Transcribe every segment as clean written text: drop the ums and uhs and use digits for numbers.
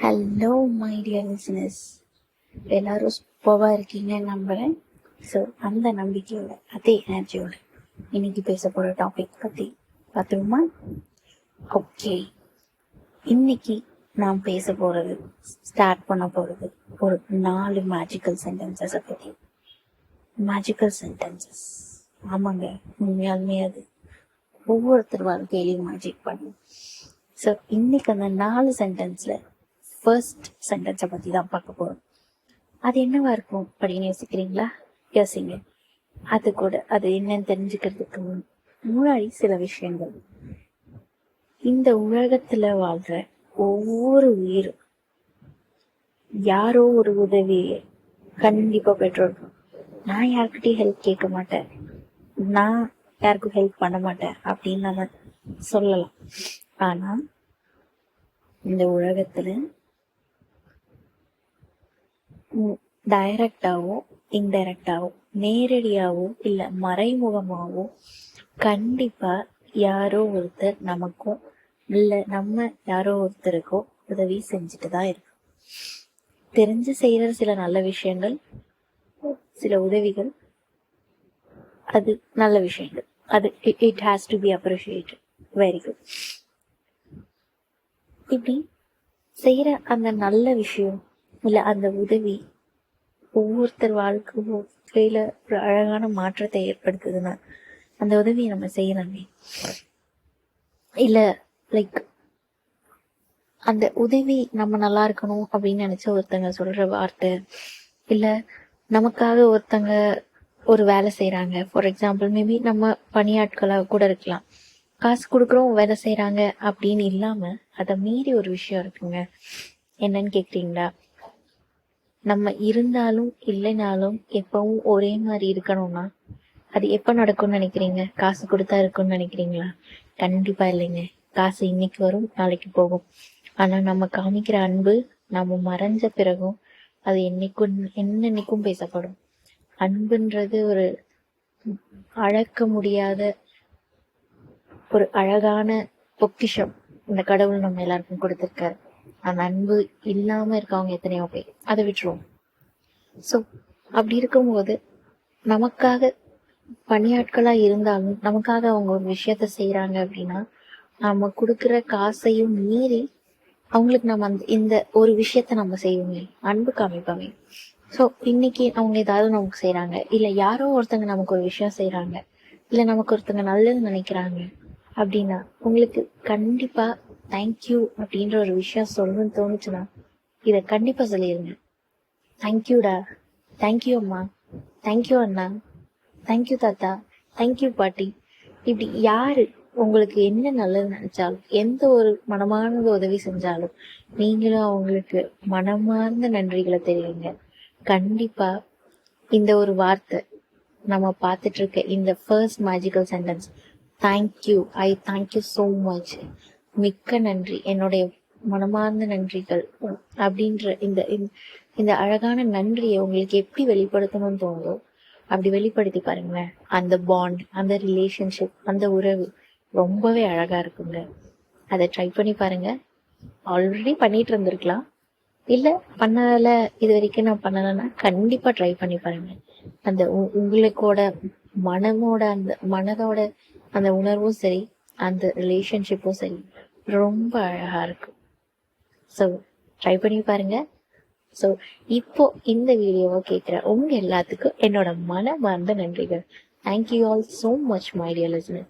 Hello my dear listeners, எல்லாரும் சூப்பராக இருக்கீங்கன்னு நம்புகிறேன். ஸோ அந்த நம்பிக்கையோட அதே எனர்ஜியோட இன்னைக்கு பேச போகிற டாபிக் பற்றி பார்த்துருமா? ஓகே, இன்னைக்கு நான் பேச போகிறது, ஸ்டார்ட் பண்ண போகிறது ஒரு 4 மேஜிக்கல் சென்டென்சஸை பற்றி. மேஜிக்கல் சென்டென்சஸ், ஆமாங்க, உண்மையாலுமே அது ஒவ்வொருத்தர் வாழ்க்கையிலையும் மேஜிக் பண்ணும். ஸோ இன்னைக்கு அந்த 4 சென்டென்ஸில் ஃபர்ஸ்ட் சென்டென்ஸை பற்றி தான் பார்க்க போகிறோம். அது என்னவா இருக்கும் அப்படின்னு யோசிக்கிறீங்களா? யோசிங்க. அது என்னன்னு தெரிஞ்சுக்கிறதுக்கு முன்னாடி சில விஷயங்கள். இந்த உலகத்தில் வாழ்கிற ஒவ்வொரு உயிரும் யாரோ ஒரு உதவியை கண்டிப்பாக பெற்றிருக்கும். நான் யாருக்கிட்டையும் ஹெல்ப் கேட்க மாட்டேன், நான் யாருக்கும் ஹெல்ப் பண்ண மாட்டேன் அப்படின்னு நம்ம சொல்லலாம். ஆனால் இந்த உலகத்தில் டைரக்டாவோ இன்டைரக்டாவோ, நேரடியாவோ இல்லை மறைமுகமாவோ கண்டிப்பா யாரோ ஒருத்தர் நமக்கும் இல்லை நம்ம யாரோ ஒருத்தருக்கோ உதவி செஞ்சுட்டு தான் இருக்கும். தெரிஞ்சு செய்யற சில நல்ல விஷயங்கள், சில உதவிகள், அது நல்ல விஷயங்கள், அது it has to be appreciated. Very good. இப்படி செய்யற அந்த நல்ல விஷயம் இல்லை அந்த உதவி ஒவ்வொருத்தர் வாழ்க்கையில ஒரு அழகான மாற்றத்தை ஏற்படுத்துதுன்னா அந்த உதவியை நம்ம செய்யலாமே. இல்லை லைக் அந்த உதவி நம்ம நல்லா இருக்கணும் அப்படின்னு நினைச்ச ஒருத்தங்க சொல்ற வார்த்தை, இல்லை நமக்காக ஒருத்தங்க ஒரு வேலை செய்யறாங்க, ஃபார் எக்ஸாம்பிள் மேபி நம்ம பணியாட்களாக கூட இருக்கலாம், காசு கொடுக்குறோம் வேலை செய்யறாங்க அப்படின்னு இல்லாம அதை மீறி ஒரு விஷயம் இருக்குங்க. என்னன்னு கேக்குறீங்களா? நம்ம இருந்தாலும் இல்லைனாலும் எப்பவும் ஒரே மாதிரி இருக்கணும்னா அது எப்ப நடக்கும்னு நினைக்கிறீங்க? காசு கொடுத்தா இருக்கும்னு நினைக்கிறீங்களா? கண்டிப்பா இல்லைங்க. காசு இன்னைக்கு வரும், நாளைக்கு போகும். ஆனா நம்ம காமிக்கிற அன்பு நம்ம மறைஞ்ச பிறகும் அது என்னன்னைக்கும் பேசப்படும். அன்புன்றது ஒரு அழக்க முடியாத ஒரு அழகான பொக்கிஷம் இந்த கடவுள் நம்ம எல்லாருக்கும் கொடுத்திருக்காரு. அந்த அன்பு இல்லாம இருக்கவங்க எத்தனையோ பேர், அதை விட்டுருவோம். ஸோ அப்படி இருக்கும்போது நமக்காக பணியாட்களா இருந்தாலும் நமக்காக அவங்க ஒரு விஷயத்த செய்யறாங்க அப்படின்னா நம்ம கொடுக்குற காசையும் மீறி அவங்களுக்கு நம்ம இந்த ஒரு விஷயத்த நம்ம செய்வோமே, அன்பு காமிப்போமே. ஸோ இன்னைக்கு அவங்க ஏதாவது நமக்கு செய்யறாங்க, இல்லை யாரோ ஒருத்தங்க நமக்கு ஒரு விஷயம் செய்யறாங்க, இல்லை நமக்கு ஒருத்தங்க நல்லது நினைக்கிறாங்க அப்படின்னா உங்களுக்கு கண்டிப்பா தேங்க்யூ அப்படின்ற ஒரு விஷயம் சொல்லணும்னு தோணுச்சுன்னா இதை கண்டிப்பா சொல்லிடுங்க. தேங்க்யூடா, தேங்க்யூ அம்மா, தேங்க்யூ அண்ணா, தேங்க்யூ தாத்தா, தேங்க்யூ பாட்டி. இப்படி யாரு உங்களுக்கு என்ன நல்லது நினைச்சாலும், எந்த ஒரு மனமார்ந்த உதவி செஞ்சாலும் நீங்களும் அவங்களுக்கு மனமார்ந்த நன்றிகளை தெரியுங்க. கண்டிப்பா இந்த ஒரு வார்த்தை நம்ம பார்த்துட்டு இருக்க இந்த first magical sentence, thank you, I thank you so much, மிக்க நன்றி, என்னுடைய மனமார்ந்த நன்றிகள் அப்படின்ற இந்த இந்த அழகான நன்றியை உங்களுக்கு எப்படி வெளிப்படுத்தணும்னு தோணுதோ அப்படி வெளிப்படுத்தி பாருங்களேன். அந்த பாண்ட், அந்த ரிலேஷன்ஷிப், அந்த உறவு ரொம்பவே அழகா இருக்குங்க. அதை ட்ரை பண்ணி பாருங்க. ஆல்ரெடி பண்ணிட்டு இருந்திருக்கலாம், இல்லை பண்ணல இது வரைக்கும் நான் பண்ணலைன்னா கண்டிப்பா ட்ரை பண்ணி பாருங்க. அந்த உங்களுக்கோட மனமோட அந்த மனதோட அந்த உணர்வும் சரி, அந்த ரிலேஷன்ஷிப்பும் சரி, ரொம்ப அழகா இருக்கும். ஸோ ட்ரை பண்ணி பாருங்க. ஸோ இப்போ இந்த வீடியோவை கேட்குற உங்க எல்லாத்துக்கும் என்னோட மனமார்ந்த நன்றிகள். Thank you all so much my dear listener.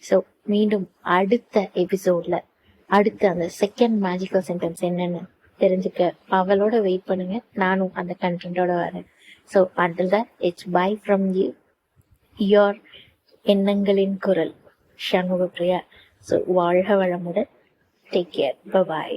So மீண்டும் அடுத்த எபிசோட்ல அடுத்த அந்த செகண்ட் மேஜிக்கல் சென்டென்ஸ் என்னன்னு தெரிஞ்சுக்க அவளோட வெயிட் பண்ணுங்க. நானும் அந்த கண்டென்ட்டோட வரேன். So until that, it's by from you, your எண்ணங்களின் குரல், சண்முகப்பிரியா. ஸோ வாழ்க வளமுடன். Take care. பை.